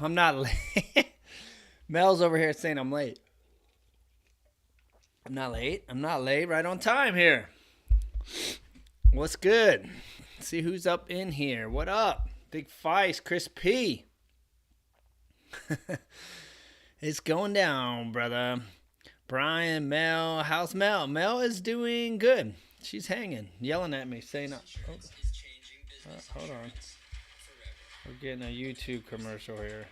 I'm not late. Mel's over here saying I'm late. I'm not late. I'm not late. Right on time here. What's good? See who's up in here. What up? Big Feist, Chris P. It's going down, brother. Brian, Mel. How's Mel? Mel is doing good. She's hanging, yelling at me, saying, hold on. We're getting a YouTube commercial here.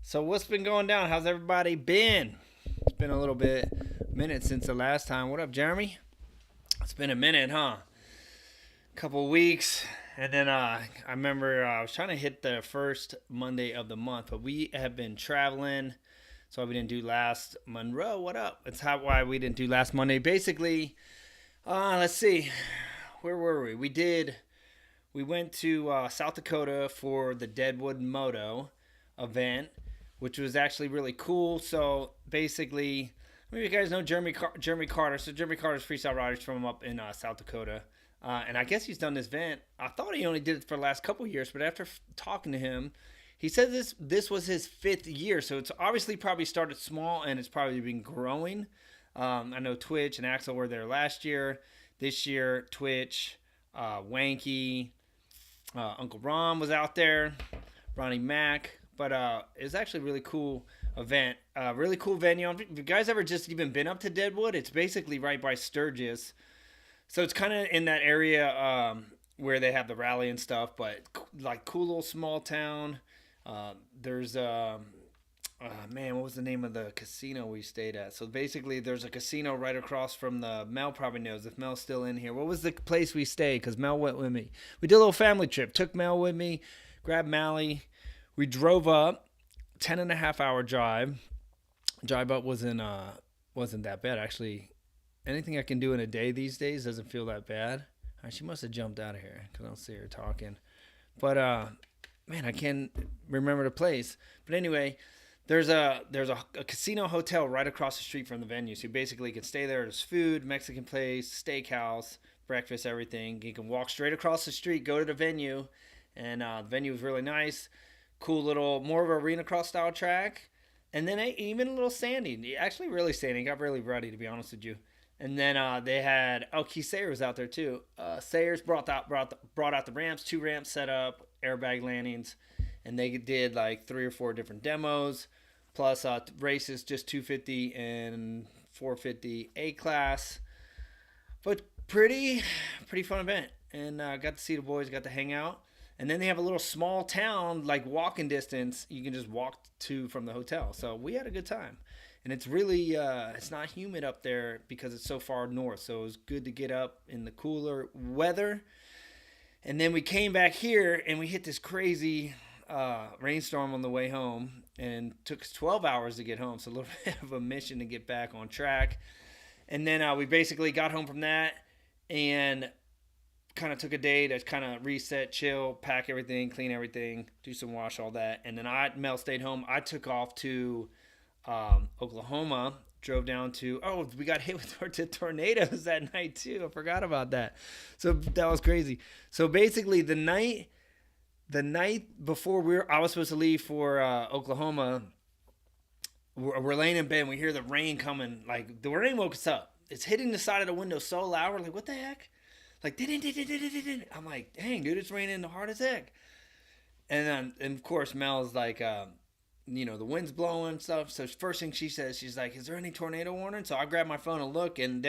So what's been going down? How's everybody been? It's been a little minute since the last time. What up, Jeremy? It's been a minute, huh? Couple weeks. And then I remember I was trying to hit the first Monday of the month, but we have been traveling. So we didn't do last Monroe. What up? It's why we didn't do last Monday. Basically, let's see. Where were we? We went to South Dakota for the Deadwood Moto event, which was actually really cool. So basically, maybe you guys know Jeremy Carter. So Jeremy Carter's freestyle riders from up in South Dakota. And I guess he's done this event. I thought he only did it for the last couple of years, but after talking to him, he said this was his 5th year. So it's obviously probably started small and it's probably been growing. I know Twitch and Axel were there last year. This year, Twitch, Wanky, Uncle Ron was out there, Ronnie Mac. But it's actually a really cool event. Really cool venue. If you guys ever just even been up to Deadwood, it's basically right by Sturgis. So it's kind of in that area where they have the rally and stuff, but like cool little small town. There's man, what was the name of the casino we stayed at? So basically, there's a casino right across from the Mel probably knows if Mel's still in here. What was the place we stayed? Because Mel went with me. We did a little family trip. Took Mel with me, grabbed Mally. We drove up, 10.5 hour drive. Drive up wasn't that bad actually. Anything I can do in a day these days doesn't feel that bad. She must have jumped out of here because I don't see her talking. But man, I can't remember the place. But anyway, there's a casino hotel right across the street from the venue. So you basically can stay there. There's food, Mexican place, steakhouse, breakfast, everything. You can walk straight across the street, go to the venue, and the venue was really nice. Cool little, more of an arena cross style track. And then even a little sandy. Actually really sandy. It got really ruddy, to be honest with you. And then they had Keith Sayer was out there too. Sayers brought out the ramps, 2 ramps set up, airbag landings, and they did like 3 or 4 different demos, plus races, just 250 and 450 A class. But pretty fun event, and got to see the boys, got to hang out. And then they have a little small town, like walking distance, you can just walk to from the hotel. So we had a good time. And it's really, it's not humid up there because it's so far north. So it was good to get up in the cooler weather. And then we came back here and we hit this crazy rainstorm on the way home. And took us 12 hours to get home. So a little bit of a mission to get back on track. And then we basically got home from that and kind of took a day to kind of reset, chill, pack everything, clean everything, do some wash, all that. And then Mel stayed home. I took off to Oklahoma, drove down to, we got hit with tornadoes that night too. I forgot about that. So that was crazy. So basically the night before I was supposed to leave for Oklahoma, we're laying in bed and we hear the rain coming. Like the rain woke us up. It's hitting the side of the window so loud. We're like, what the heck? Like, I'm like, dang, dude, it's raining hard as heck. And then, and of course, Mel's like, the wind's blowing and stuff. So first thing she says, she's like, is there any tornado warning? So I grab my phone and look, and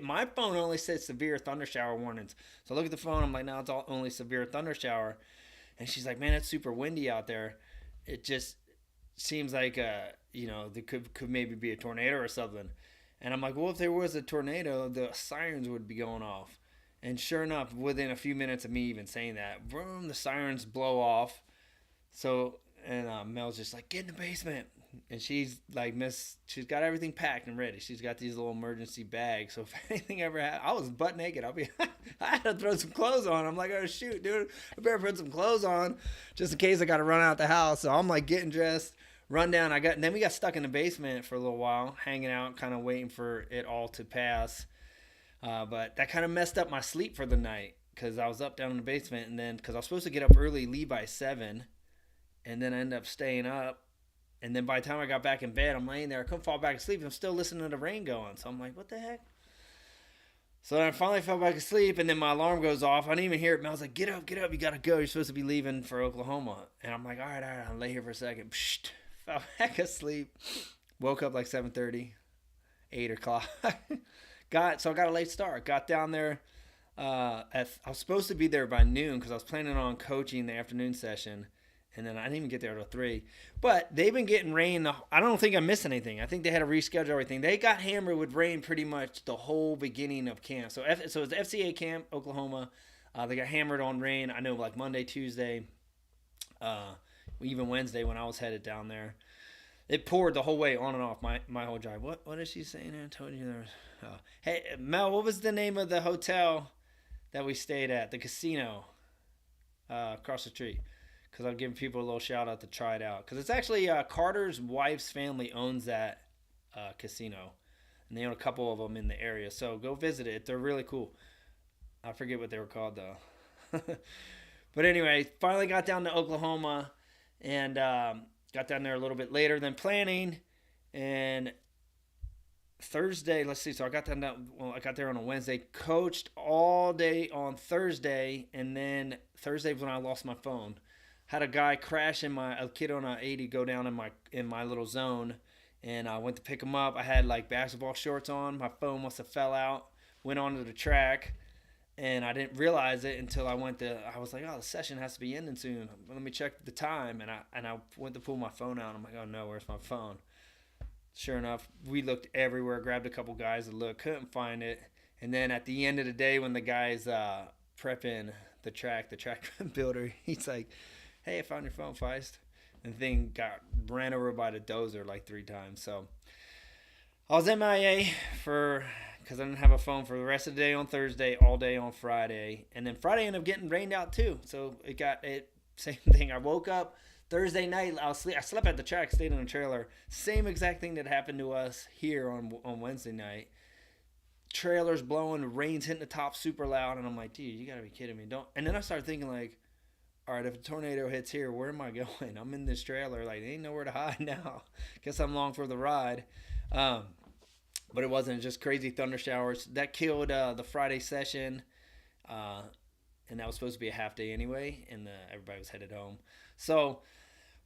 my phone only says severe thunder shower warnings. So I look at the phone, I'm like, no, it's only severe thunder shower. And she's like, man, it's super windy out there. It just seems like, there could maybe be a tornado or something. And I'm like, well, if there was a tornado, the sirens would be going off. And sure enough, within a few minutes of me even saying that, boom, the sirens blow off. So, and Mel's just like, get in the basement. And she's like, she's got everything packed and ready. She's got these little emergency bags. So if anything ever happened, I was butt naked. I had to throw some clothes on. I'm like, oh shoot, dude, I better put some clothes on just in case I got to run out the house. So I'm like getting dressed, run down. And then we got stuck in the basement for a little while, hanging out, kind of waiting for it all to pass. But that kind of messed up my sleep for the night. because I was up down in the basement, and then because I was supposed to get up early, leave by 7, and then I ended up staying up. And then by the time I got back in bed, I'm laying there. I couldn't fall back asleep. I'm still listening to the rain going. So I'm like, what the heck? So then I finally fell back asleep, and then my alarm goes off. I didn't even hear it. Mel's like, get up, you got to go. You're supposed to be leaving for Oklahoma. And I'm like, all right, I'll lay here for a second. Psht, fell back asleep. Woke up like 7:30, 8 o'clock. So I got a late start. Got down there. I was supposed to be there by noon because I was planning on coaching the afternoon session. And then I didn't even get there till 3. But they've been getting rain. I don't think I missed anything. I think they had to reschedule everything. They got hammered with rain pretty much the whole beginning of camp. So it's the FCA camp, Oklahoma. They got hammered on rain. I know like Monday, Tuesday, even Wednesday when I was headed down there. It poured the whole way on and off my whole drive. What is she saying? I told you there was. Oh. Hey, Mel, what was the name of the hotel that we stayed at? The casino across the street. Because I'm giving people a little shout out to try it out. Because it's actually Carter's wife's family owns that casino. And they own a couple of them in the area. So go visit it. They're really cool. I forget what they were called though. But anyway, finally got down to Oklahoma. And got down there a little bit later than planning. And Thursday, let's see. So I got there on a Wednesday. Coached all day on Thursday. And then Thursday was when I lost my phone. Had a guy crash a kid on a 80 go down in my little zone, and I went to pick him up. I had like basketball shorts on. My phone must have fell out. Went onto the track, and I didn't realize it until I was like, oh, the session has to be ending soon. Let me check the time, and I went to pull my phone out. I'm like, oh no, where's my phone? Sure enough, we looked everywhere, grabbed a couple guys to look, couldn't find it, and then at the end of the day when the guy's prepping the track builder, he's like, hey, I found your phone, Feist. And the thing ran over by the dozer like 3 times. So I was MIA because I didn't have a phone for the rest of the day on Thursday, all day on Friday. And then Friday ended up getting rained out too. So same thing. I woke up Thursday night. I slept at the track, stayed in a trailer. Same exact thing that happened to us here on Wednesday night. Trailers blowing, rain's hitting the top super loud. And I'm like, dude, you got to be kidding me. And then I started thinking like, all right, if a tornado hits here, where am I going? I'm in this trailer. Like, there ain't nowhere to hide now. Guess I'm along for the ride. But it wasn't, just crazy thunder showers. That killed the Friday session. And that was supposed to be a half day anyway. And everybody was headed home. So,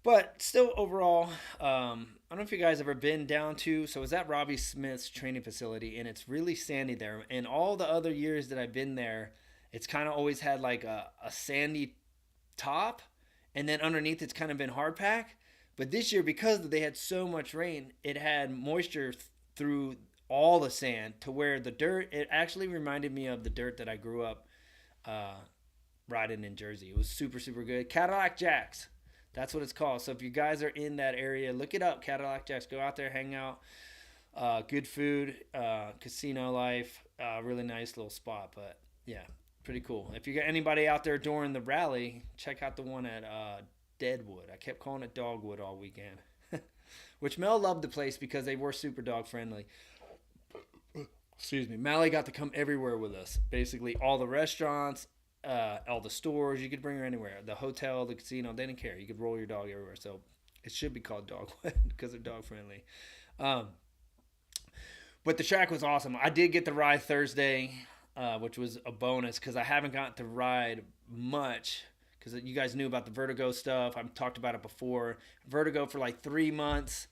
but still overall, I don't know if you guys ever been down to, so it's at Robbie Smith's training facility. And it's really sandy there. And all the other years that I've been there, it's kind of always had like a sandy top, and then underneath it's kind of been hard pack. But this year, because they had so much rain, it had moisture through all the sand to where the dirt, it actually reminded me of the dirt that I grew up riding in Jersey. It was super, super good. Cadillac Jacks, that's what it's called. So if you guys are in that area, look it up. Cadillac Jacks. Go out there, hang out. Good food, casino life, really nice little spot. But yeah, pretty cool. If you got anybody out there during the rally, check out the one at Deadwood. I kept calling it Dogwood all weekend. Which Mel loved the place because they were super dog friendly. Excuse me. Mally got to come everywhere with us. Basically all the restaurants, all the stores. You could bring her anywhere. The hotel, the casino, they didn't care. You could roll your dog everywhere. So it should be called Dogwood because they're dog friendly. But the track was awesome. I did get the ride Thursday, which was a bonus because I haven't gotten to ride much because you guys knew about the vertigo stuff. I've talked about it before. Vertigo for like 3 months,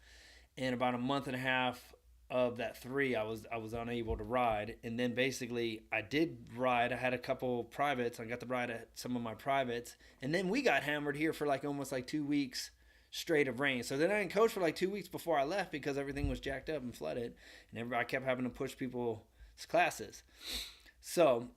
and about a month and a half of that 3 I was unable to ride. And then basically I did ride. I had a couple privates. I got to ride at some of my privates, and then we got hammered here for like almost like 2 weeks straight of rain. So then I didn't coach for like 2 weeks before I left because everything was jacked up and flooded, and I kept having to push people's classes. So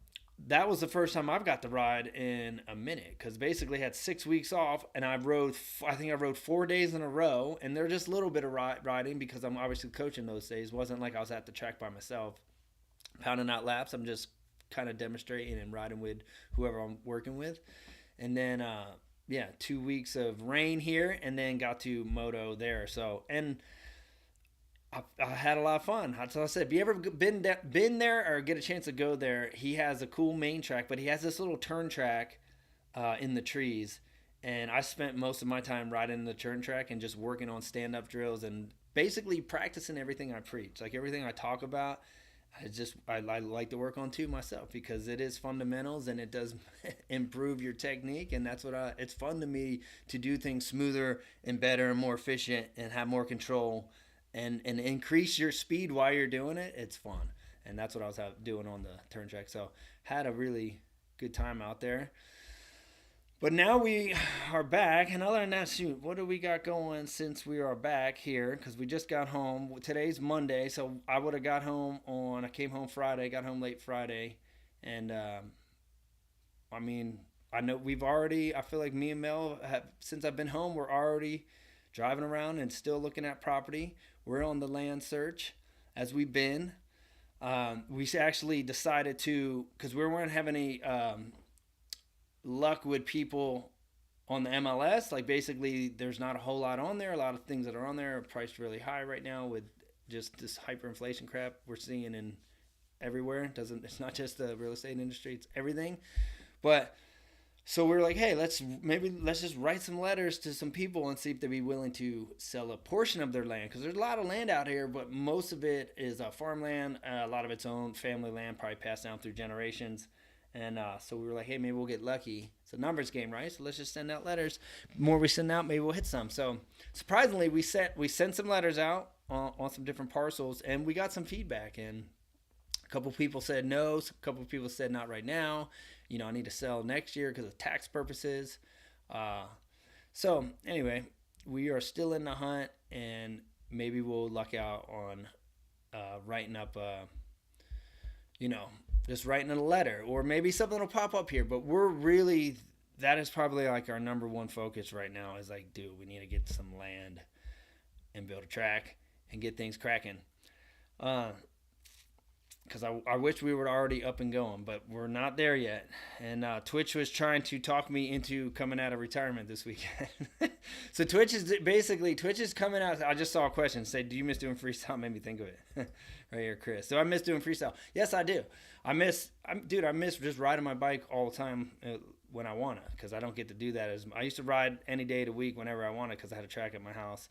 that was the first time I've got to ride in a minute because basically I had 6 weeks off, and I think I rode 4 days in a row, and they're just a little bit of riding because I'm obviously coaching those days. It wasn't like I was at the track by myself pounding out laps. I'm just kind of demonstrating and riding with whoever I'm working with. And then 2 weeks of rain here, and then got to moto there. So, and I had a lot of fun. So I said, if you ever been there or get a chance to go there, he has a cool main track, but he has this little turn track in the trees. And I spent most of my time riding the turn track and just working on stand up drills and basically practicing everything I preach. Like everything I talk about, I like to work on too myself because it is fundamentals and it does improve your technique. And that's it's fun to me to do things smoother and better and more efficient and have more control and increase your speed while you're doing it. It's fun. And that's what I was doing on the turn track. So had a really good time out there. But now we are back, and other than that, shoot, what do we got going since we are back here? Because we just got home. Today's Monday, so I would have got home I came home Friday, got home late Friday, and I mean, I know I feel like me and Mel, since I've been home, we're already driving around and still looking at property. We're on the land search as we've been. We actually decided because we weren't having any luck with people on the MLS. Like basically, there's not a whole lot on there. A lot of things that are on there are priced really high right now with just this hyperinflation crap we're seeing in everywhere. It's not just the real estate industry; it's everything. But so we're like, hey, let's just write some letters to some people and see if they'd be willing to sell a portion of their land because there's a lot of land out here, but most of it is farmland. A lot of it's own family land, probably passed down through generations. And so we were like, hey, maybe we'll get lucky. It's a numbers game, right? So let's just send out letters. The more we send out, maybe we'll hit some. So surprisingly, we sent some letters out on some different parcels, and we got some feedback. And a couple people said no. A couple people said not right now. I need to sell next year because of tax purposes. So anyway, we are still in the hunt, and maybe we'll luck out on writing up, just writing a letter, or maybe something will pop up here. But that is probably like our number one focus right now is like, dude, we need to get some land and build a track and get things cracking. Because I wish we were already up and going, but we're not there yet. And Twitch was trying to talk me into coming out of retirement this weekend. So Twitch is coming out. I just saw a question say, do you miss doing freestyle? Made me think of it. Right here, Chris. Do I miss doing freestyle? Yes, I do. I miss just riding my bike all the time when I want to, because I don't get to do that. I used to ride any day of the week whenever I wanted because I had a track at my house.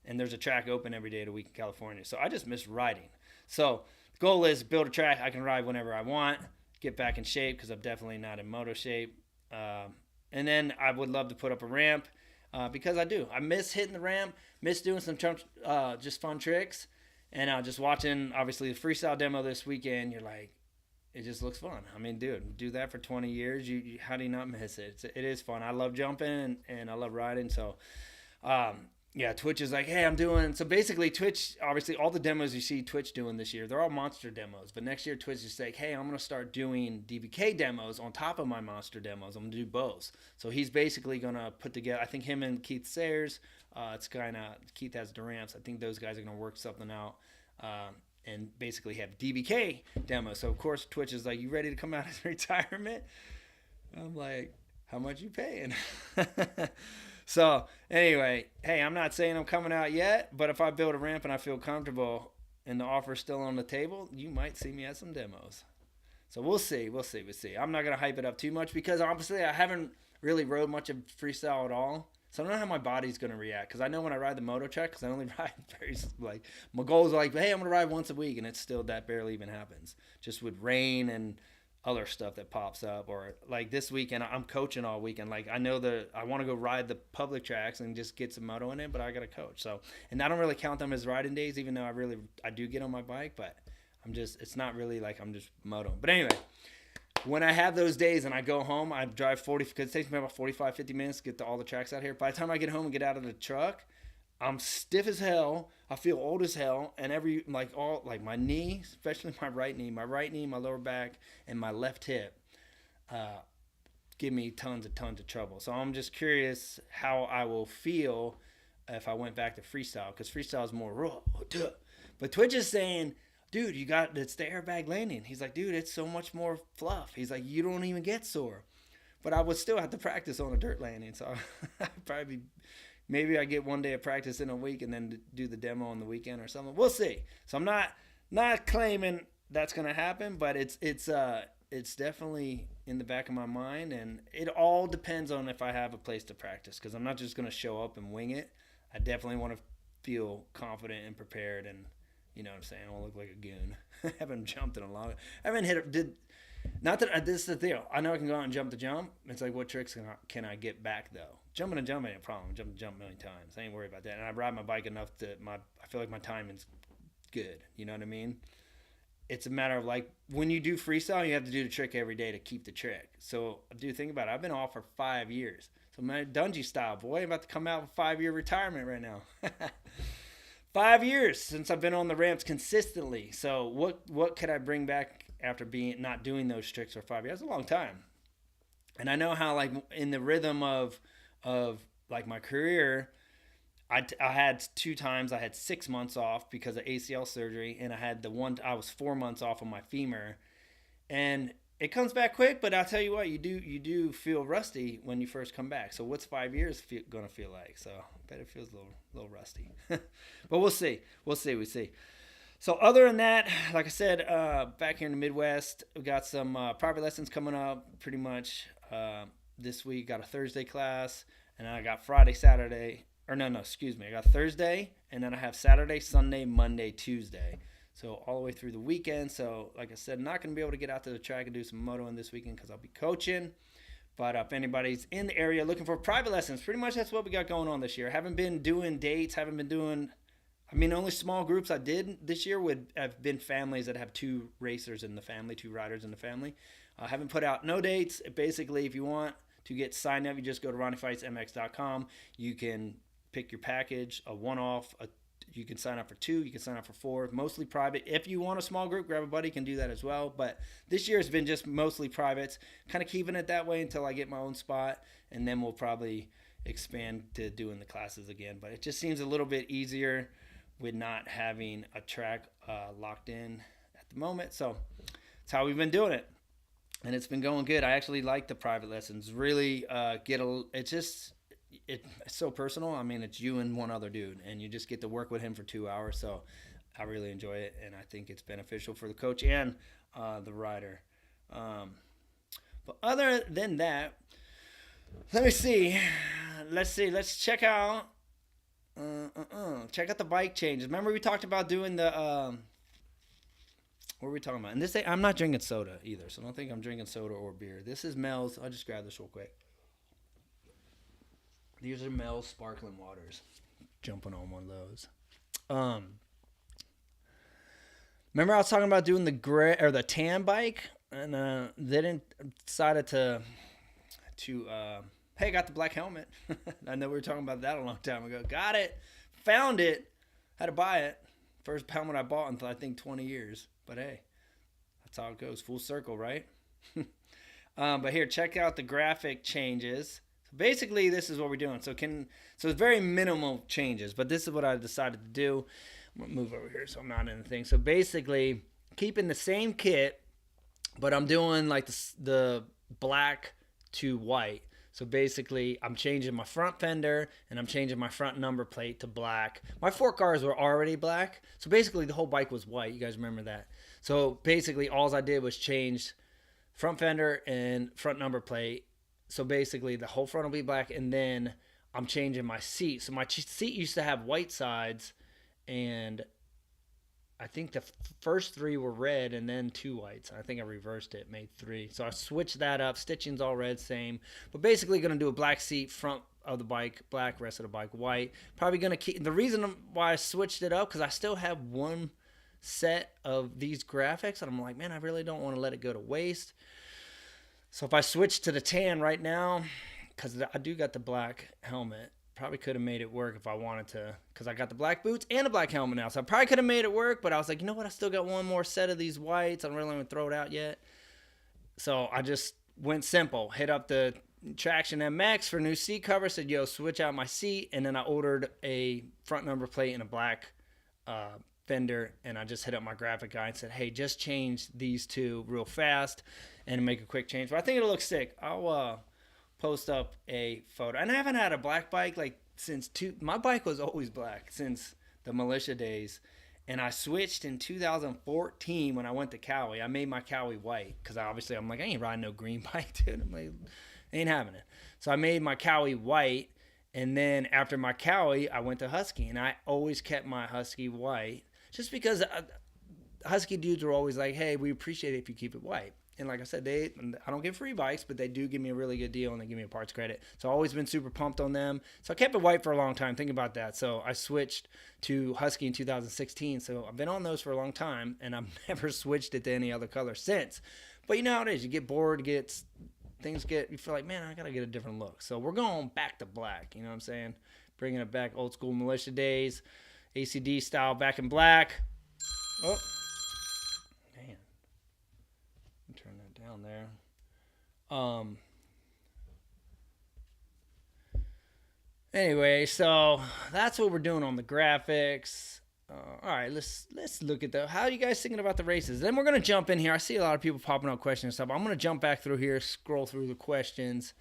And there's a track open every day of the week in California. So I just miss riding. So the goal is build a track I can ride whenever I want, get back in shape because I'm definitely not in moto shape. And then I would love to put up a ramp because I do. I miss hitting the ramp, miss doing some just fun tricks. And just watching, obviously, the freestyle demo this weekend, you're like, it just looks fun. I mean, dude, do that for 20 years. How do you not miss it? It is fun. I love jumping and I love riding. So, yeah, Twitch is like, hey, I'm doing. So basically, Twitch, obviously, all the demos you see Twitch doing this year, they're all monster demos. But next year, Twitch is like, hey, I'm going to start doing DBK demos on top of my monster demos. I'm going to do both. So he's basically going to put together, I think him and Keith Sayers, Keith has the ramps. I think those guys are going to work something out and basically have DBK demos. So, of course, Twitch is like, you ready to come out of retirement? I'm like, how much you paying? So, anyway, hey, I'm not saying I'm coming out yet, but if I build a ramp and I feel comfortable and the offer's still on the table, you might see me at some demos. So, we'll see. I'm not going to hype it up too much because, obviously, I haven't really rode much of freestyle at all. So, I don't know how my body's going to react because I know when I ride the moto track, because I only ride my goals are like, hey, I'm going to ride once a week, and it's still that barely even happens. Just with rain and other stuff that pops up, or like this weekend I'm coaching all weekend. Like I know that I want to go ride the public tracks and just get some moto in it, but I gotta coach. So, and I don't really count them as riding days, even though I do get on my bike, but it's not really like I'm just motoing. But anyway, when I have those days and I go home, I drive 40 because it takes me about 45-50 minutes to get to all the tracks out here. By the time I get home and get out of the truck, I'm stiff as hell. I feel old as hell, and my knee, especially my right knee, my lower back, and my left hip, give me tons of trouble. So I'm just curious how I will feel if I went back to freestyle, because freestyle is more raw. But Twitch is saying, dude, it's the airbag landing. He's like, dude, it's so much more fluff. He's like, you don't even get sore. But I would still have to practice on a dirt landing, so I'd probably be Maybe I get one day of practice in a week and then do the demo on the weekend or something. We'll see. So I'm not claiming that's gonna happen, but it's definitely in the back of my mind, and it all depends on if I have a place to practice, because I'm not just gonna show up and wing it. I definitely want to feel confident and prepared, and you know what I'm saying. I don't look like a goon. I haven't jumped in a long. I haven't hit. Not that this is the deal. I know I can go out and jump the jump. It's like, what tricks can I get back though? Jumping and jump ain't a problem. Jumping jump a million times. I ain't worried about that. And I ride my bike enough that I feel like my timing's good. You know what I mean? It's a matter of like when you do freestyle, you have to do the trick every day to keep the trick. So, dude, think about it. I've been off for 5 years. So my Dungy style, boy, I'm about to come out with 5-year retirement right now. 5 years since I've been on the ramps consistently. So what could I bring back after not doing those tricks for 5 years? That's a long time. And I know how, like, in the rhythm of like my career, I had 2 times I had 6 months off because of ACL surgery, and I had I was 4 months off of my femur, and it comes back quick. But I'll tell you what, you do feel rusty when you first come back. So what's 5 years gonna feel like? So I bet it feels a little rusty, but we'll see. We see. So other than that, like I said, back here in the Midwest, we got some private lessons coming up pretty much this week. Got a Thursday class, and then I got Friday, Saturday. Or no, excuse me. I got Thursday, and then I have Saturday, Sunday, Monday, Tuesday. So all the way through the weekend. So like I said, not going to be able to get out to the track and do some motoing this weekend because I'll be coaching. But if anybody's in the area looking for private lessons, pretty much that's what we got going on this year. Haven't been doing dates. Only small groups I did this year would have been families that have 2 racers in the family, 2 riders in the family. I haven't put out no dates. Basically, if you want to get signed up, you just go to RonnieFaisstMX.com. You can pick your package, a one-off. You can sign up for 2. You can sign up for 4. Mostly private. If you want a small group, grab a buddy. You can do that as well. But this year has been just mostly privates. Kind of keeping it that way until I get my own spot, and then we'll probably expand to doing the classes again. But it just seems a little bit easier with not having a track locked in at the moment. So that's how we've been doing it, and it's been going good. I actually like the private lessons. Really it's so personal. I mean, it's you and one other dude, and you just get to work with him for 2 hours. So I really enjoy it, and I think it's beneficial for the coach and the rider. But other than that, let's see. Let's check out. Check out the bike changes. Remember we talked about doing the what were we talking about? And I'm not drinking soda either, so don't think I'm drinking soda or beer. This is Mel's. I'll just grab this real quick. These are Mel's sparkling waters. Jumping on one of those. Remember I was talking about doing the gray or the tan bike, and they decided to hey, I got the black helmet. I know we were talking about that a long time ago. Got it. Found it. Had to buy it. First helmet I bought in, I think, 20 years. But hey, that's how it goes. Full circle, right? But here, check out the graphic changes. So basically, this is what we're doing. So it's very minimal changes, but this is what I decided to do. I'm going to move over here so I'm not in the thing. So basically, keeping the same kit, but I'm doing like the black to white. So basically, I'm changing my front fender, and I'm changing my front number plate to black. My fork cars were already black. So basically, the whole bike was white. You guys remember that? So basically, all I did was change front fender and front number plate. So basically, the whole front will be black, and then I'm changing my seat. So my seat used to have white sides, and I think the first 3 were red and then 2 whites. I think I reversed it, made 3. So I switched that up. Stitching's all red, same. But basically going to do a black seat, front of the bike, black, rest of the bike, white. Probably going to keep... The reason why I switched it up, because I still have one set of these graphics, and I'm like, man, I really don't want to let it go to waste. So if I switch to the tan right now, because I do got the black helmet, probably could have made it work if I wanted to, because I got the black boots and a black helmet now. So I probably could have made it work, but I was like, you know what? I still got one more set of these whites. I don't really want to throw it out yet. So I just went simple. Hit up the Traction MX for new seat cover. Said, yo, switch out my seat. And then I ordered a front number plate and a black fender. And I just hit up my graphic guy and said, hey, just change these 2 real fast and make a quick change. But I think it'll look sick. I'll post up a photo. And I haven't had a black bike like my bike was always black since the militia days. And I switched in 2014 when I went to Cowie. I made my Cowie white because I'm like, I ain't riding no green bike, dude. I'm like, ain't having it. So I made my Cowie white. And then after my Cowie, I went to Husky. And I always kept my Husky white just because Husky dudes were always like, hey, we appreciate it if you keep it white. And like I said, I don't get free bikes, but they do give me a really good deal and they give me a parts credit. So I've always been super pumped on them. So I kept it white for a long time. Think about that. So I switched to Husky in 2016. So I've been on those for a long time and I've never switched it to any other color since. But you know how it is. You get bored, you feel like, man, I got to get a different look. So we're going back to black. You know what I'm saying? Bringing it back, old school militia days, ACD style, back in black. Oh. Turn that down there. Anyway, so that's what we're doing on the graphics. All right, let's look at how are you guys thinking about the races? Then we're gonna jump in here. I see a lot of people popping up questions and stuff. I'm gonna jump back through here, scroll through the questions,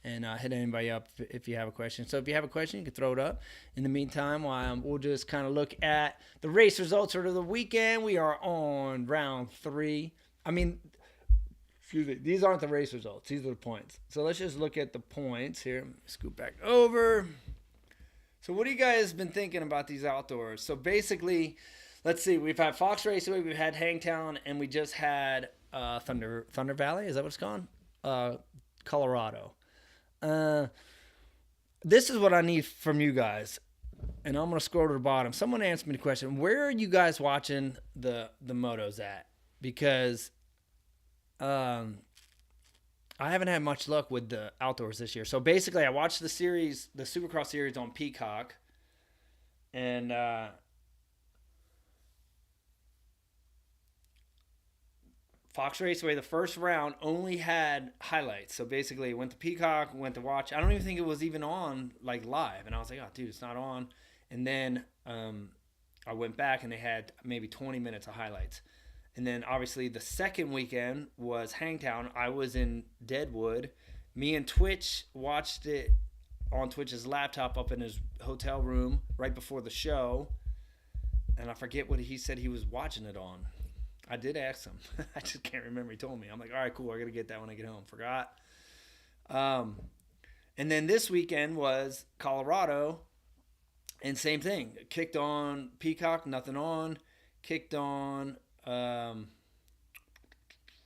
and hit anybody up if you have a question. So if you have a question, you can throw it up. In the meantime, we'll just kind of look at the race results for the weekend. We are on round 3. Excuse me, these aren't the race results. These are the points. So let's just look at the points here. Scoot back over. So what have you guys been thinking about these outdoors? So basically, let's see. We've had Fox Raceway, we've had Hangtown, and we just had Thunder Valley. Is that what it's called? Colorado. This is what I need from you guys. And I'm going to scroll to the bottom. Someone asked me the question, where are you guys watching the motos at? Because I haven't had much luck with the outdoors this year. So basically, I watched the Supercross series on Peacock, and Fox Raceway, the first round only had highlights. So basically, went to Peacock, went to watch. I don't even think it was even on like live, and I was like, oh, dude, it's not on. And then I went back, and they had maybe 20 minutes of highlights. And then, obviously, the second weekend was Hangtown. I was in Deadwood. Me and Twitch watched it on Twitch's laptop up in his hotel room right before the show. And I forget what he said he was watching it on. I did ask him. I just can't remember. He told me. I'm like, all right, cool. I got to get that when I get home. Forgot. And then this weekend was Colorado. And same thing. Kicked on Peacock, nothing on. Kicked on...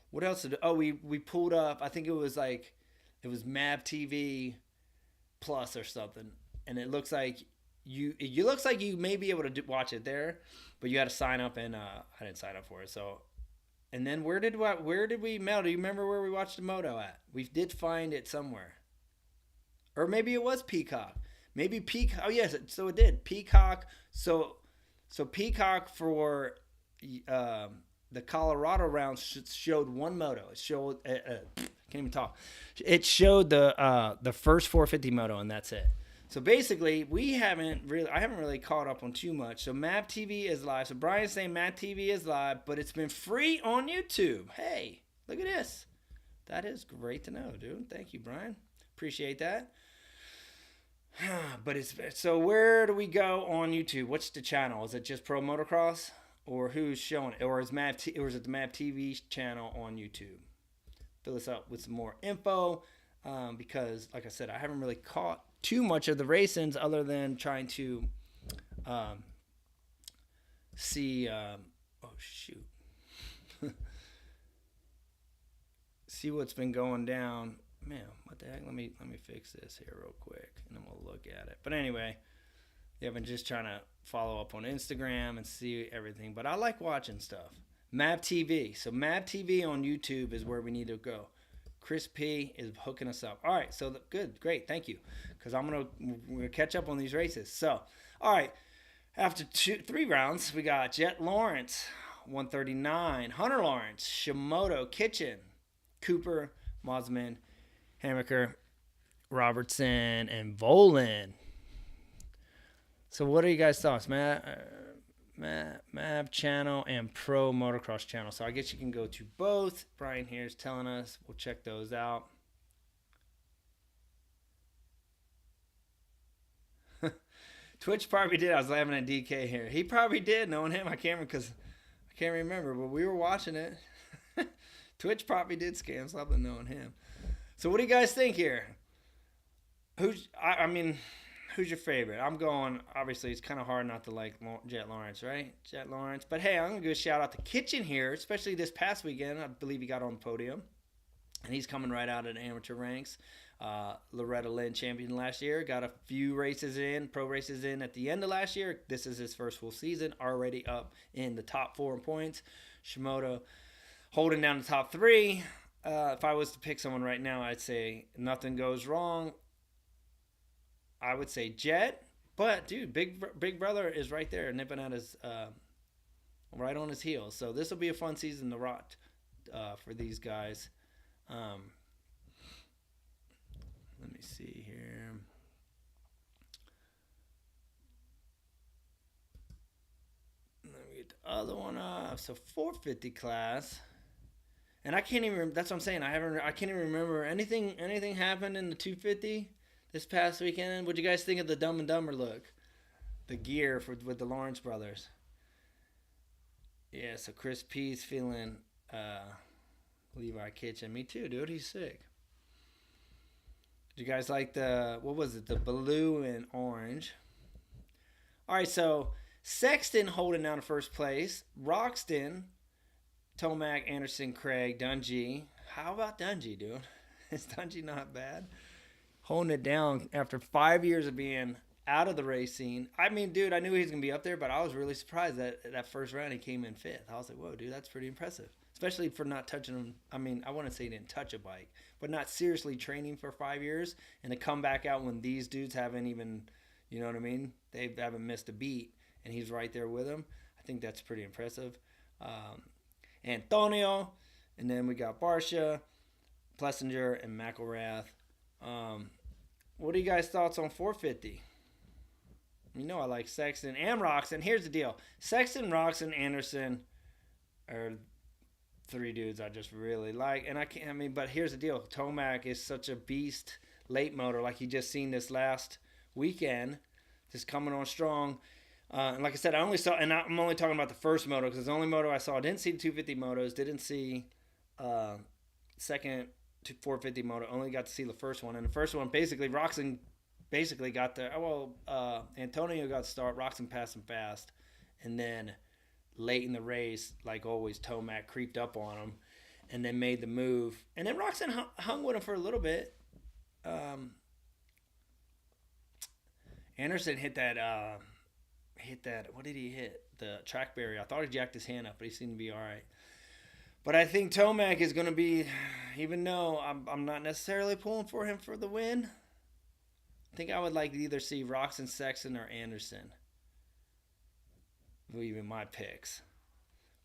what else did we pulled up, I think it was Mav TV Plus or something, and it looks like you may be able to watch it there, but you got to sign up, and I didn't sign up for it. So, and then where did we Mel, do you remember where we watched the moto at? We did find it somewhere, or maybe it was Peacock, maybe Peacock. Oh yes, so it did Peacock. So Peacock for the Colorado round showed one moto. It showed can't even talk. It showed the first 450 moto, and that's it. So basically, I haven't really caught up on too much. So Mav TV is live. So Brian's saying Mav TV is live, but it's been free on YouTube. Hey, look at this. That is great to know, dude. Thank you, Brian. Appreciate that. But so where do we go on YouTube? What's the channel? Is it just Pro Motocross, or who's showing it, or is it the Mav TV channel on YouTube? Fill us up with some more info, because like I said, I haven't really caught too much of the racings other than trying to see. See what's been going down. Man, what the heck? Let me fix this here real quick, and then we'll look at it. But anyway, yeah, I've been just trying to follow up on Instagram and see everything. But I like watching stuff. Mav TV. So Mav TV on YouTube is where we need to go. Chris P is hooking us up. All right, so good, great, thank you, because we're gonna catch up on these races. So, all right, after 3 rounds, we got Jet Lawrence, 139, Hunter Lawrence, Shimoto, Kitchen, Cooper, Mosman, Hammaker, Robertson, and Volan. So what are you guys' thoughts, Mav channel and Pro Motocross channel? So I guess you can go to both. Brian here is telling us. We'll check those out. Twitch probably did. I was laughing at DK here. He probably did, knowing him. I can't remember, but we were watching it. Twitch probably did scam something, knowing him. So what do you guys think here? I mean, who's your favorite? I'm going, obviously, it's kind of hard not to like Jet Lawrence, right? Jet Lawrence. But hey, I'm going to give a shout out to Kitchen here, especially this past weekend. I believe he got on the podium. And he's coming right out of the amateur ranks. Loretta Lynn champion last year. Got a few pro races in at the end of last year. This is his first full season. Already up in the top 4 in points. Shimoda holding down the top 3. If I was to pick someone right now, I'd say nothing goes wrong. I would say Jet. But, dude, Big Brother is right there nipping at his, right on his heels. So this will be a fun season to watch for these guys. Let me see here. Let me get the other one up. So 450 class, and I can't even. That's what I'm saying. I can't even remember anything happened in the 250 this past weekend. What'd you guys think of the Dumb and Dumber look? The gear with the Lawrence brothers. Yeah. So Chris P's feeling. Levi Kitchen. Me too, dude. He's sick. Did you guys like the blue and orange? All right, so Sexton holding down first place. Roxton, Tomac, Anderson, Craig, Dungey. How about Dungey, dude? Is Dungey not bad? Holding it down after 5 years of being out of the race scene. I mean, dude, I knew he was going to be up there, but I was really surprised that first round he came in 5th. I was like, whoa, dude, that's pretty impressive. Especially for not touching him. I mean, I wouldn't say he didn't touch a bike, but not seriously training for 5 years and to come back out when these dudes haven't even, you know what I mean? They haven't missed a beat, and he's right there with them. I think that's pretty impressive. Antonio, and then we got Barsha, Plessinger, and McElrath. What are you guys' thoughts on 450? You know I like Sexton and Roxon. Here's the deal. Sexton, Roxon, Anderson are 3 dudes I just really like. And but here's the deal. Tomac is such a beast late motor, like you just seen this last weekend, just coming on strong. And like I said, I'm only talking about the first moto because it's the only moto I saw. I didn't see the 250 motos, didn't see second to 450 moto, only got to see the first one. And the first one, basically, Roxon got there. Antonio got the start. Roxon passed him fast. And then late in the race, like always, Tomac creeped up on him and then made the move. And then Roxon hung with him for a little bit. Anderson hit that, what did he hit? The track barrier. I thought he jacked his hand up, but he seemed to be all right. But I think Tomac is going to be, even though I'm not necessarily pulling for him for the win, I think I would like to either see Roxon, Sexton, or Anderson. Even my picks.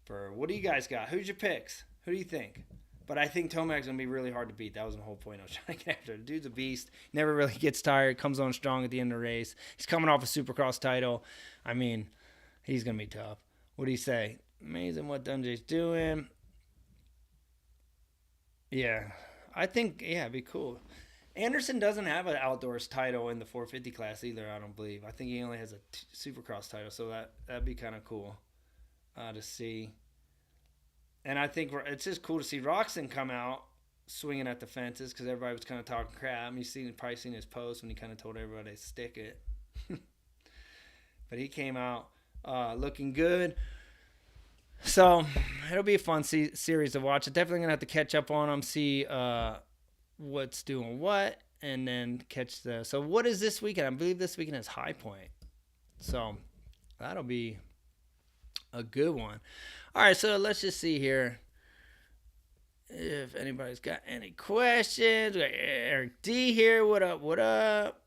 What do you guys got? Who's your picks? Who do you think? But I think Tomac's going to be really hard to beat. That was the whole point I was trying to get after. The dude's a beast. Never really gets tired. Comes on strong at the end of the race. He's coming off a Supercross title. I mean, he's going to be tough. What do you say? Amazing what Dunjay's doing. Yeah. I think, it'd be cool. Anderson doesn't have an outdoors title in the 450 class either, I don't believe. I think he only has a Supercross title, so that'd be kind of cool to see. And I think it's just cool to see Roxon come out swinging at the fences because everybody was kind of talking crap. You've probably seen his post when he kind of told everybody to stick it. But he came out looking good. So it'll be a fun series to watch. I'm definitely going to have to catch up on them, see what's doing what, and then catch so what is this weekend? I believe this weekend is High Point. So that'll be a good one. All right, so let's just see here if anybody's got any questions. We got Eric D here. What up?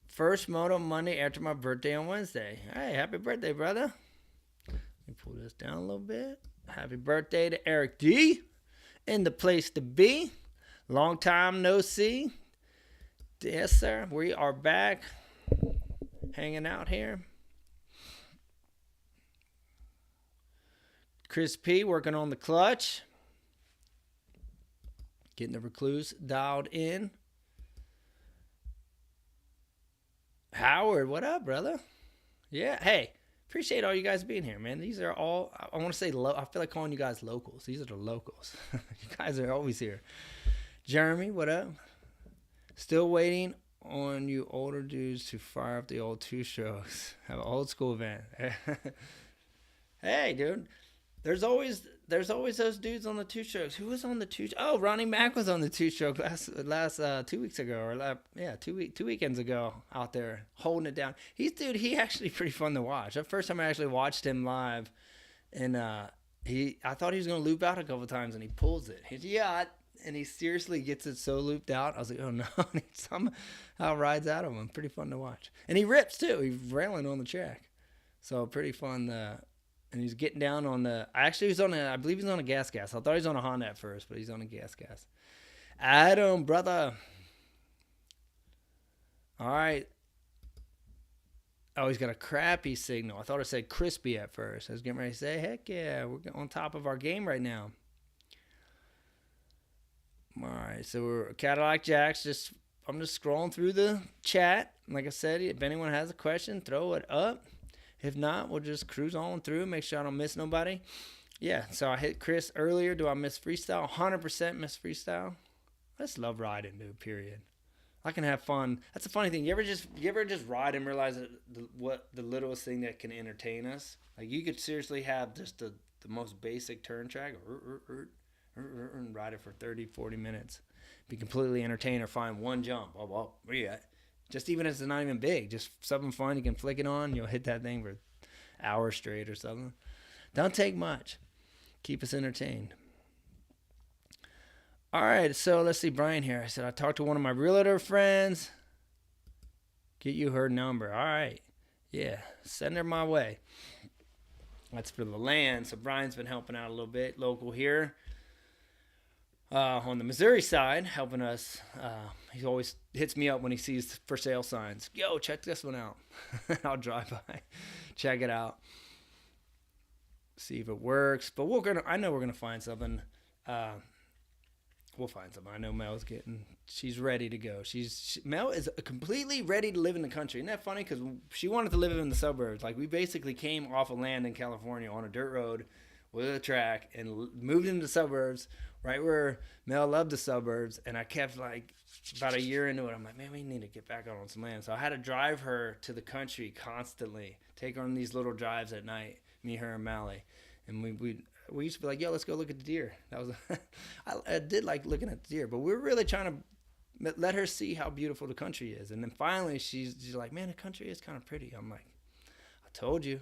First Moto Monday after my birthday on Wednesday. Hey, happy birthday, brother. Let me pull this down a little bit. Happy birthday to Eric D. In the place to be. Long time no see. Yes, sir. We are back hanging out here. Chris P working on the clutch. Getting the recluse dialed in. Howard, what up, brother? Yeah. Hey, appreciate all you guys being here, man. These are all, I want to say, I feel like calling you guys locals. These are the locals. You guys are always here. Jeremy, what up? Still waiting on you older dudes to fire up the old two strokes. Have an old school event. Hey, dude. There's always those dudes on the two strokes. Who was on the two? Oh, Ronnie Mack was on the two stroke last 2 weeks ago, or yeah, 2 weekends ago out there holding it down. He actually pretty fun to watch. The first time I actually watched him live, and I thought he was gonna loop out a couple times, and he pulls it. And he seriously gets it so looped out. I was like, oh no, and he somehow rides out of him. Pretty fun to watch, and he rips too. He's railing on the track, so pretty fun. And he's getting down on the. Actually, I believe he's on a gas. I thought he was on a Honda at first, but he's on a gas. Adam, brother. All right. Oh, he's got a crappy signal. I thought it said crispy at first. I was getting ready to say, heck yeah, we're on top of our game right now. All right, so we're Cadillac Jacks. I'm just scrolling through the chat. Like I said, if anyone has a question, throw it up. If not, we'll just cruise on through, make sure I don't miss nobody. Yeah, so I hit Chris earlier. Do I miss freestyle? 100% miss freestyle. I just love riding, dude, period. I can have fun. That's a funny thing. You ever just ride and realize what the littlest thing that can entertain us? Like, you could seriously have just the most basic turn track and ride it for 30, 40 minutes. Be completely entertained or find one jump. Oh, where you at? Just even if it's not even big, just something fun. You can flick it on. You'll hit that thing for hours straight or something. Don't take much. Keep us entertained. All right, so let's see. Brian here. I said I talked to one of my realtor friends. Get you her number. All right. Yeah, send her my way. That's for the land. So Brian's been helping out a little bit, local here. On the Missouri side, helping us. He always hits me up when he sees for sale signs. Yo, check this one out. I'll drive by, check it out, see if it works. But I know we're gonna find something. We'll find something. I know she's ready to go. Mel is completely ready to live in the country. Isn't that funny? Because she wanted to live in the suburbs. Like, we basically came off of land in California on a dirt road with a track and moved into the suburbs, right where Mel loved the suburbs. And I kept, like, about a year into it, I'm like, man, we need to get back out on some land. So I had to drive her to the country constantly, take her on these little drives at night, me, her, and Mally. And we used to be like, yo, let's go look at the deer. That was I did like looking at the deer, but we were really trying to let her see how beautiful the country is. And then finally she's like, man, the country is kind of pretty. I'm like, I told you.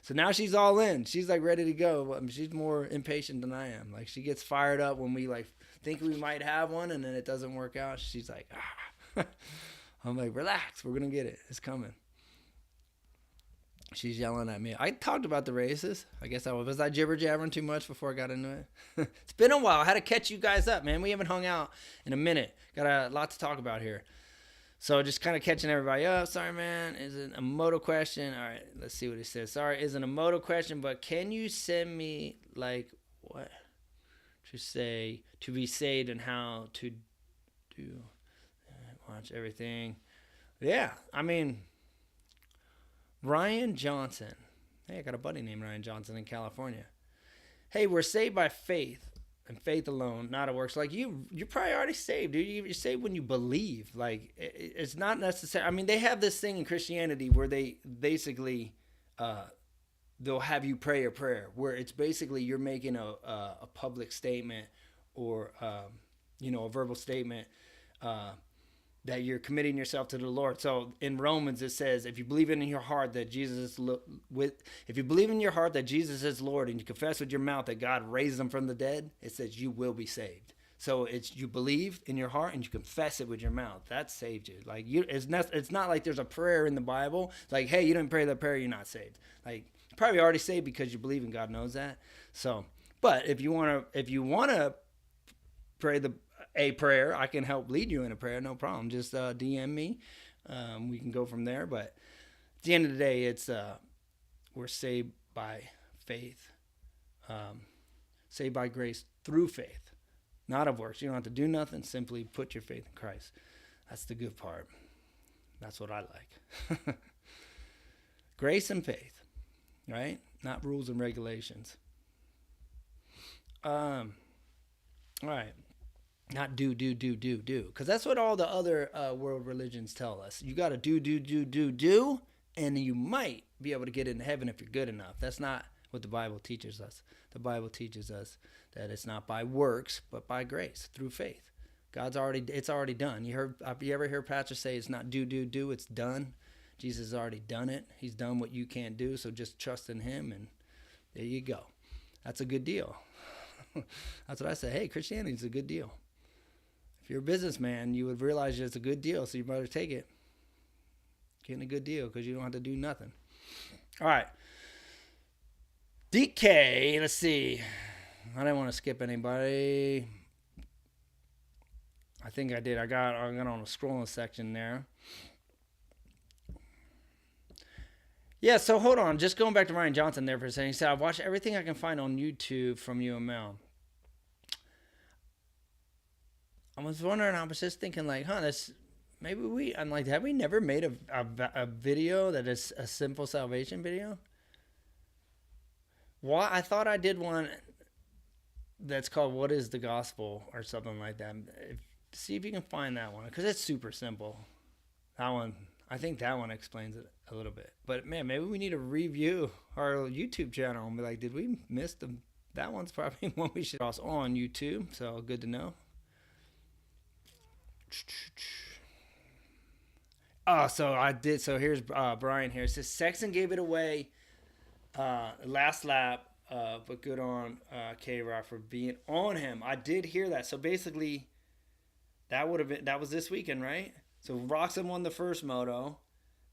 So now she's all in. She's like ready to go. I mean, she's more impatient than I am. Like, she gets fired up when we like think we might have one and then it doesn't work out. She's like, ah. I'm like, relax. We're going to get it. It's coming. She's yelling at me. I talked about the races. I guess was I jibber-jabbering too much before I got into it? It's been a while. I had to catch you guys up, man. We haven't hung out in a minute. Got a lot to talk about here. So just kind of catching everybody up. Sorry, man. Isn't a moto question. All right, let's see what it says. Sorry, isn't a moto question, but can you send me, like, what to say to be saved and how to do watch everything? Yeah, I mean, Ryan Johnson. Hey, I got a buddy named Ryan Johnson in California. Hey, we're saved by faith and faith alone, not of works. Like, you're probably already saved, dude. You're saved when you believe. Like, it's not necessary. I mean, they have this thing in Christianity where they basically they'll have you pray a prayer where it's basically you're making a public statement or a verbal statement that you're committing yourself to the Lord. So in Romans it says, if you believe in your heart that Jesus is Lord and you confess with your mouth that God raised him from the dead, it says you will be saved. So it's you believe in your heart and you confess it with your mouth. That saved you. Like, it's not like there's a prayer in the Bible like, hey, you didn't pray that prayer, you're not saved. Like, you're probably already saved because you believe and God knows that. So, but if you wanna pray a prayer, I can help lead you in a prayer, no problem. Just DM me. We can go from there. But at the end of the day, it's we're saved by faith, saved by grace through faith, not of works. You don't have to do nothing. Simply put your faith in Christ. That's the good part. That's what I like. Grace and faith, right? Not rules and regulations. All right. Not do. Because that's what all the other world religions tell us. You got to do. And you might be able to get into heaven if you're good enough. That's not what the Bible teaches us. The Bible teaches us that it's not by works, but by grace, through faith. It's already done. You ever hear pastors say it's not do, it's done? Jesus has already done it. He's done what you can't do, so just trust in him, and there you go. That's a good deal. That's what I say. Hey, Christianity is a good deal. If you're a businessman, you would realize it's a good deal, so you better take it. Getting a good deal because you don't have to do nothing. All right. DK, let's see. I didn't want to skip anybody. I think I did. I got on a scrolling section there. Yeah, so hold on. Just going back to Ryan Johnson there for a second. He said, I've watched everything I can find on YouTube from UML. I was wondering, I was just thinking like, I'm like, have we never made a video that is a simple salvation video? Well, I thought I did one that's called What is the Gospel or something like that. See if you can find that one because it's super simple. That one, I think that one explains it a little bit. But man, maybe we need to review our YouTube channel and be like, did we miss them? That one's probably one we should also on YouTube. So good to know. Oh, so I did. So here's Brian here. It says Sexton gave it away last lap, but good on K-Rock for being on him. I did hear that. So basically, that was this weekend, right? So Roxon won the first moto.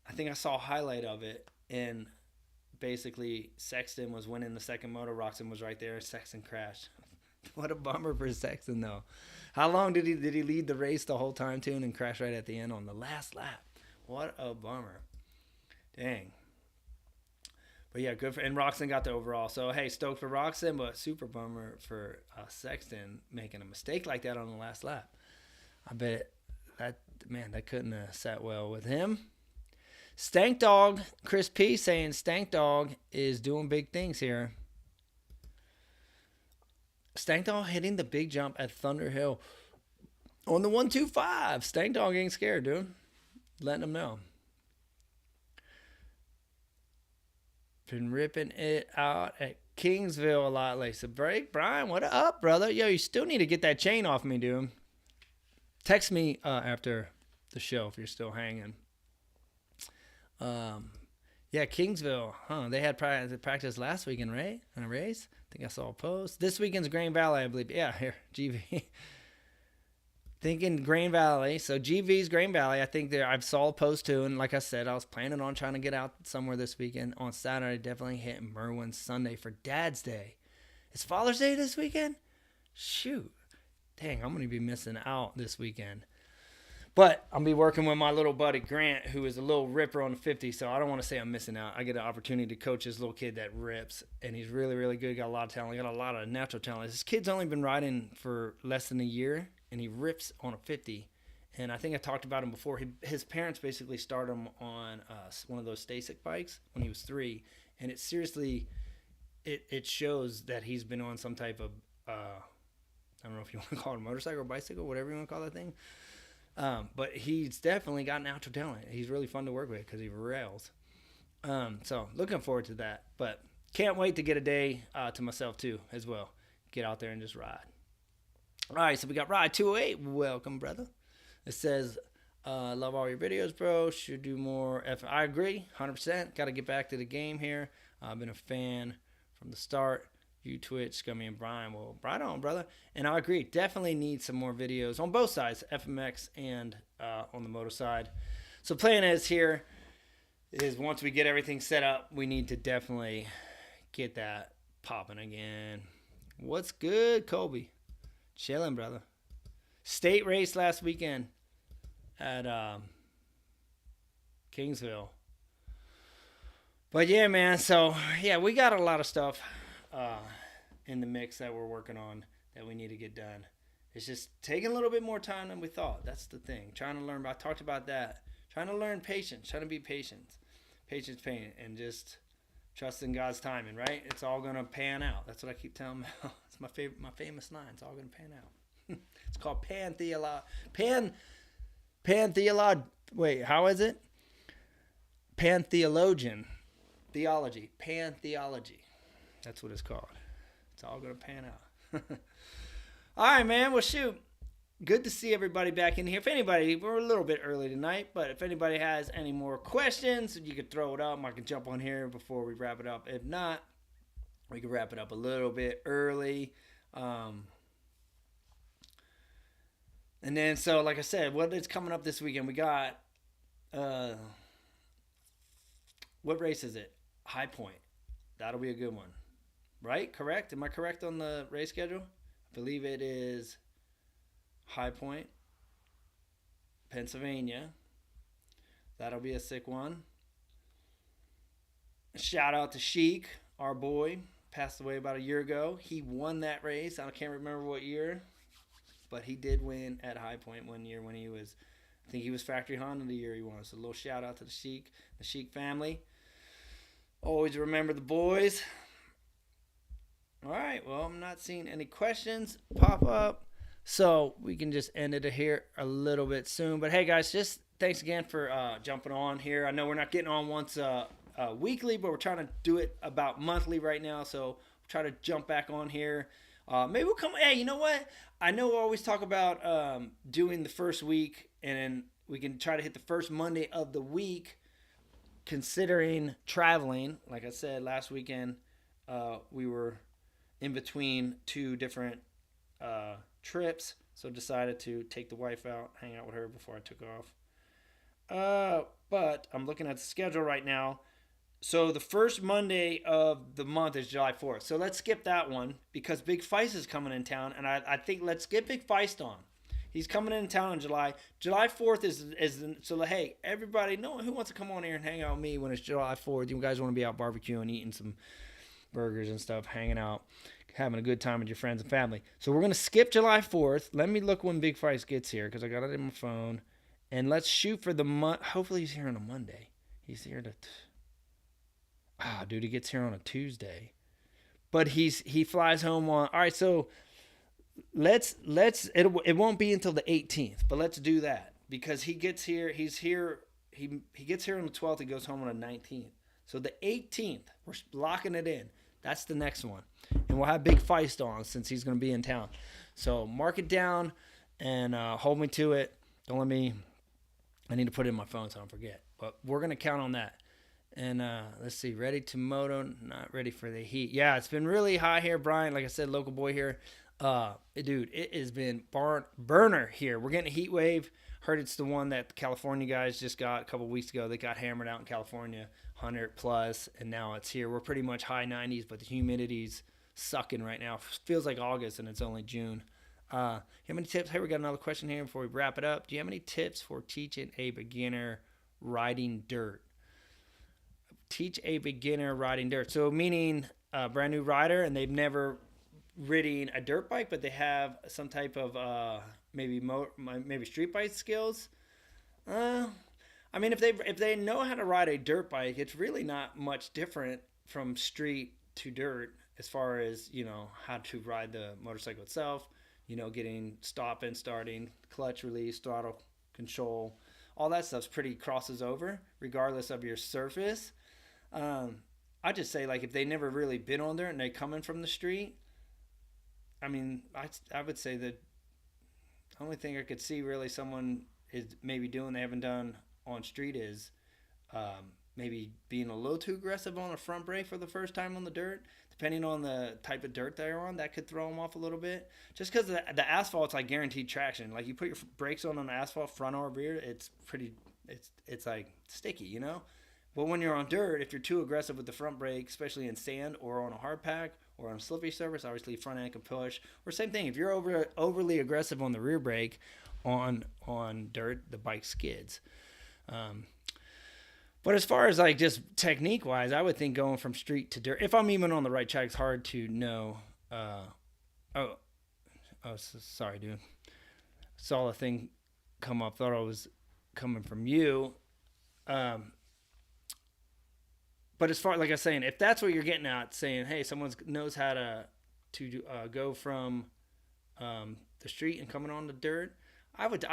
I think I saw a highlight of it, and basically Sexton was winning the second moto. Roxon was right there. Sexton crashed. What a bummer for Sexton, though. How long did he lead the race the whole time, too, and crash right at the end on the last lap? What a bummer. Dang. But yeah, good for, and Roxon got the overall. So hey, stoked for Roxon, but super bummer for Sexton making a mistake like that on the last lap. I bet that couldn't have sat well with him. Stank Dog, Chris P saying Stank Dog is doing big things here. Stank Dog hitting the big jump at Thunder Hill on the 125. Stank Dog ain't scared, dude. Letting them know. Been ripping it out at Kingsville a lot lately. So break, Brian, what up, brother? Yo, you still need to get that chain off me, dude. Text me after the show if you're still hanging. Yeah, Kingsville. They had practice last weekend, right? In a race. I think I saw a post. This weekend's Grain Valley, I believe. Yeah, here, GV. Thinking Grain Valley. So GV's Grain Valley. I think I saw a post too. And like I said, I was planning on trying to get out somewhere this weekend. On Saturday, definitely hitting Merwin. Sunday for Dad's Day. It's Father's Day this weekend? Shoot. Dang, I'm going to be missing out this weekend. But I'm going to be working with my little buddy Grant, who is a little ripper on the 50. So I don't want to say I'm missing out. I get an opportunity to coach this little kid that rips. And he's really, really good. Got a lot of talent. Got a lot of natural talent. This kid's only been riding for less than a year. And he rips on a 50. And I think I talked about him before. His parents basically started him on one of those Stasic bikes when he was 3. And it seriously, it shows that he's been on some type of, I don't know if you want to call it a motorcycle or bicycle, whatever you want to call that thing. But he's definitely got natural talent. He's really fun to work with because he rails. So looking forward to that. But can't wait to get a day to myself too as well. Get out there and just ride. All right, so we got Ride 208. Welcome, brother. It says, love all your videos, bro. Should do more. I agree, 100%. Got to get back to the game here. I've been a fan from the start. You, Twitch, Scummy, and Brian. Well, right on, brother. And I agree. Definitely need some more videos on both sides, FMX and on the moto side. So plan is here is once we get everything set up, we need to definitely get that popping again. What's good, Kobe? Chilling, brother. State race last weekend at Kingsville. But yeah, man. So yeah, we got a lot of stuff in the mix that we're working on that we need to get done. It's just taking a little bit more time than we thought. That's the thing. Trying to learn. I talked about that. Trying to learn patience. Trying to be patient. patience, pain, and just trust in God's timing, right? It's all gonna pan out. That's what I keep telling them. It's my famous line. It's all gonna pan out. It's called pantheolog. Wait, how is it? Pantheologian theology. Pantheology. That's what it's called. It's all gonna pan out. All right, man. Well, shoot. Good to see everybody back in here. If anybody, we're a little bit early tonight, but if anybody has any more questions, you could throw it up. I can jump on here before we wrap it up. If not, we can wrap it up a little bit early. And then, so like I said, what is coming up this weekend? We got, what race is it? High Point. That'll be a good one. Right? Correct? Am I correct on the race schedule? I believe it is High Point, Pennsylvania. That'll be a sick one. Shout out to Sheik, our boy. Passed away about a year ago. He won that race. I can't remember what year, but he did win at High Point one year when he was, I think he was Factory Honda the year he won. So a little shout out to the Sheik family. Always remember the boys. All right, well, I'm not seeing any questions pop up. So we can just end it here a little bit soon. But hey, guys, just thanks again for jumping on here. I know we're not getting on once weekly, but we're trying to do it about monthly right now. So we'll try to jump back on here. Maybe we'll come. Hey, you know what? I know we always talk about doing the first week, and then we can try to hit the first Monday of the week, considering traveling. Like I said, last weekend we were in between two different trips, so decided to take the wife out, hang out with her before I took off. But I'm looking at the schedule right now. So the first Monday of the month is July 4th. So let's skip that one because Big Feist is coming in town, and I think let's get Big Feist on. He's coming in town in July. July 4th is so hey, everybody, no, who wants to come on here and hang out with me when it's July 4th? You guys want to be out barbecuing, eating some burgers and stuff, hanging out, having a good time with your friends and family. So we're going to skip July 4th. Let me look when Big Feist gets here because I got it in my phone. And let's shoot for the month. Hopefully he's here on a Monday. He's here to... dude, he gets here on a Tuesday. But he flies home on... All right, so let's it won't be until the 18th, but let's do that because he gets here. He's here. He gets here on the 12th. He goes home on the 19th. So the 18th, we're locking it in. That's the next one. And we'll have Big Feist on since he's going to be in town. So mark it down and hold me to it. Don't let me... I need to put it in my phone so I don't forget. But we're going to count on that. And let's see. Ready to moto. Not ready for the heat. Yeah, it's been really high here, Brian. Like I said, local boy here. Dude, it has been burner here. We're getting a heat wave. Heard it's the one that the California guys just got a couple weeks ago. They got hammered out in California, 100 plus, and now it's here. We're pretty much high 90s, but the humidity's sucking right now. Feels like August, and it's only June. You have any tips? Hey, we got another question here before we wrap it up. Do you have any tips for teaching a beginner riding dirt? Teach a beginner riding dirt. So meaning a brand new rider, and they've never ridden a dirt bike, but they have some type of maybe street bike skills. I mean, if they know how to ride a dirt bike, it's really not much different from street to dirt as far as, how to ride the motorcycle itself, getting stopping, starting, clutch release, throttle control, all that stuff's pretty crosses over regardless of your surface. I just say, like, if they never really been on there and they coming from the street, I mean, I would say that the only thing I could see really someone is maybe doing they haven't done on street is maybe being a little too aggressive on a front brake for the first time on the dirt. Depending on the type of dirt they're on, that could throw them off a little bit. Just because the asphalt's like guaranteed traction. Like, you put your brakes on the asphalt, front or rear, it's like sticky, But when you're on dirt, if you're too aggressive with the front brake, especially in sand or on a hard pack or on a slippery surface, obviously front end can push. Or same thing, if you're overly aggressive on the rear brake on dirt, the bike skids. But as far as like just technique wise, I would think going from street to dirt, if I'm even on the right track, it's hard to know. Sorry, dude. Saw a thing come up, thought I was coming from you. But as far, like I was saying, if that's what you're getting at, saying, hey, someone knows how go from the street and coming on the dirt, I would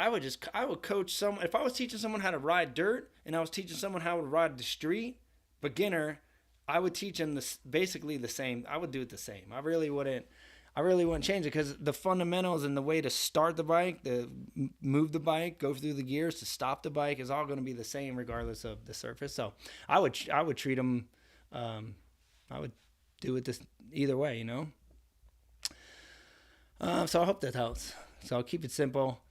coach someone. If I was teaching someone how to ride dirt and I was teaching someone how to ride the street, beginner, I would teach them basically the same. I would do it the same. I really wouldn't change it, because the fundamentals and the way to start the bike, to move the bike, go through the gears, to stop the bike is all going to be the same regardless of the surface. So I would treat them. I would do it this either way, So I hope that helps. So I'll keep it simple.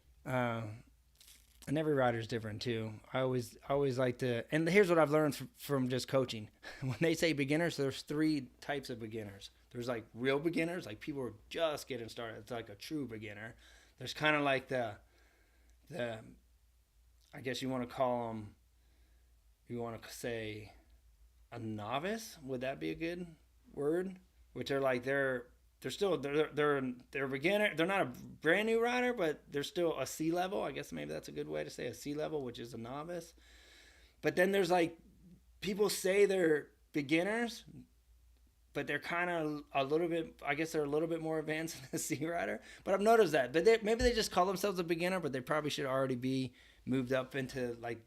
And every rider is different too. I always like to, and here's what I've learned from just coaching. When they say beginners, there's 3 types of beginners. There's like real beginners, like people who are just getting started. It's like a true beginner. There's kind of like the I guess you want to call them, you want to say a novice. Would that be a good word? Which are like they're a beginner. They're not a brand new rider, but they're still a C level. I guess maybe that's a good way to say a C level, which is a novice. But then there's like people say they're beginners, but they're kind of a little bit, I guess they're a little bit more advanced than a C rider. But I've noticed that. But maybe they just call themselves a beginner, but they probably should already be moved up into like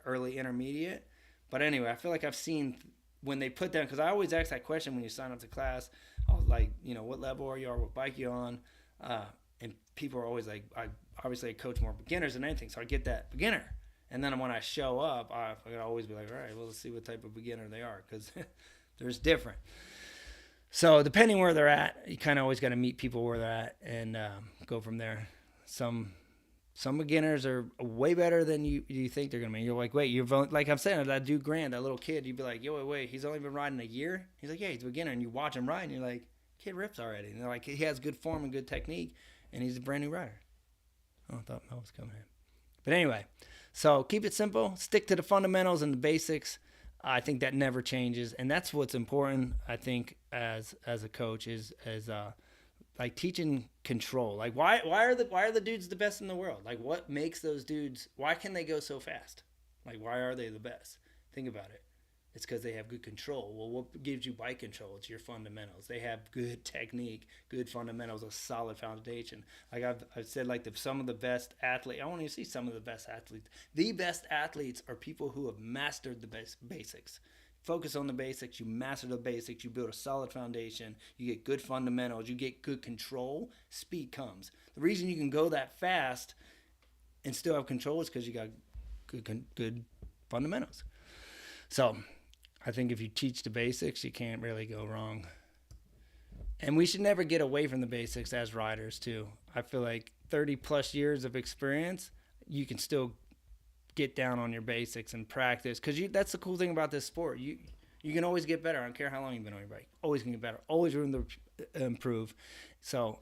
early intermediate. But anyway, I feel like I've seen when they put down, because I always ask that question when you sign up to class. I was like, what level are you, or what bike you on? And people are always like, I obviously coach more beginners than anything, so I get that beginner. And then when I show up, I always be like, all right, well, let's see what type of beginner they are, because there's different. So depending where they're at, you kind of always got to meet people where they're at and go from there. Some beginners are way better than you think they're gonna be. You're like, wait, like I'm saying, that dude Grant, that little kid, you'd be like, yo, wait, he's only been riding a year? He's like, yeah, he's a beginner. And you watch him ride, and you're like, kid rips already. And they're like, he has good form and good technique, and he's a brand new rider. Oh, I thought Mel was coming in. But anyway, so keep it simple, stick to the fundamentals and the basics. I think that never changes, and that's what's important. I think as a coach is like teaching control. Like why are the dudes the best in the world? Like what makes those dudes? Why can they go so fast? Like why are they the best? Think about it. It's because they have good control. Well, what gives you bike control? It's your fundamentals. They have good technique, good fundamentals, a solid foundation. Like I've said, like some of the best athletes. I want to see some of the best athletes. The best athletes are people who have mastered the basics. Focus on the basics. You master the basics. You build a solid foundation. You get good fundamentals. You get good control. Speed comes. The reason you can go that fast and still have control is because you got good fundamentals. So I think if you teach the basics, you can't really go wrong. And we should never get away from the basics as riders too. I feel like 30 plus years of experience, you can still get down on your basics and practice, because that's the cool thing about this sport. You can always get better. I don't care how long you've been on your bike. Always can get better. Always room to improve. So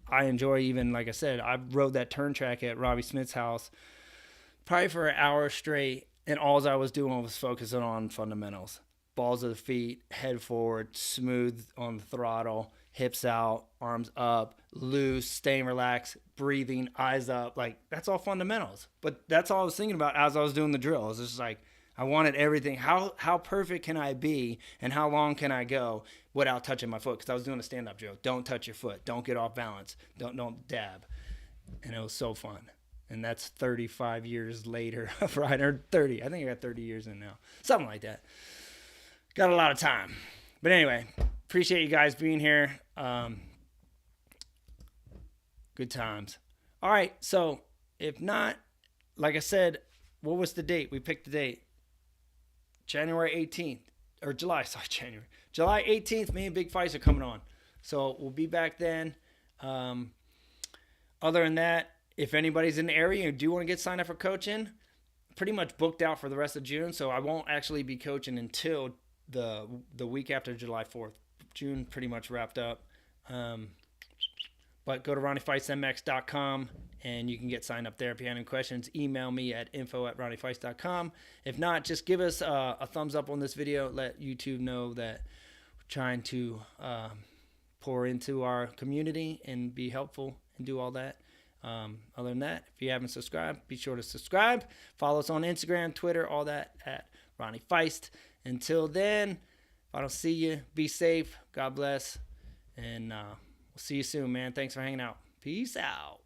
I enjoy, even like I said, I rode that turn track at Robbie Smith's house probably for an hour straight, and all I was doing was focusing on fundamentals. Balls of the feet, head forward, smooth on the throttle, hips out, arms up, loose, staying relaxed, breathing, eyes up. Like, that's all fundamentals. But that's all I was thinking about as I was doing the drill. It was just like, I wanted everything. How perfect can I be, and how long can I go without touching my foot? Because I was doing a stand-up drill. Don't touch your foot. Don't get off balance. Don't dab. And it was so fun. And that's 35 years later of riding, 30. I think I got 30 years in now. Something like that. Got a lot of time. But anyway, appreciate you guys being here. Good times. All right, so if not, like I said, what was the date? We picked the date. January 18th. Or July 18th, me and Big Faisst are coming on. So we'll be back then. Other than that, if anybody's in the area and do want to get signed up for coaching, pretty much booked out for the rest of June, so I won't actually be coaching until the week after July 4th. June pretty much wrapped up. But go to RonnieFaisstMX.com and you can get signed up there. If you have any questions, email me at info@RonnieFaisst.com. If not, just give us a thumbs up on this video. Let YouTube know that we're trying to pour into our community and be helpful and do all that. Other than that, if you haven't subscribed, be sure to subscribe. Follow us on Instagram, Twitter, all that at Ronnie Faisst. Until then, if I don't see you, be safe. God bless. And we'll see you soon, man. Thanks for hanging out. Peace out.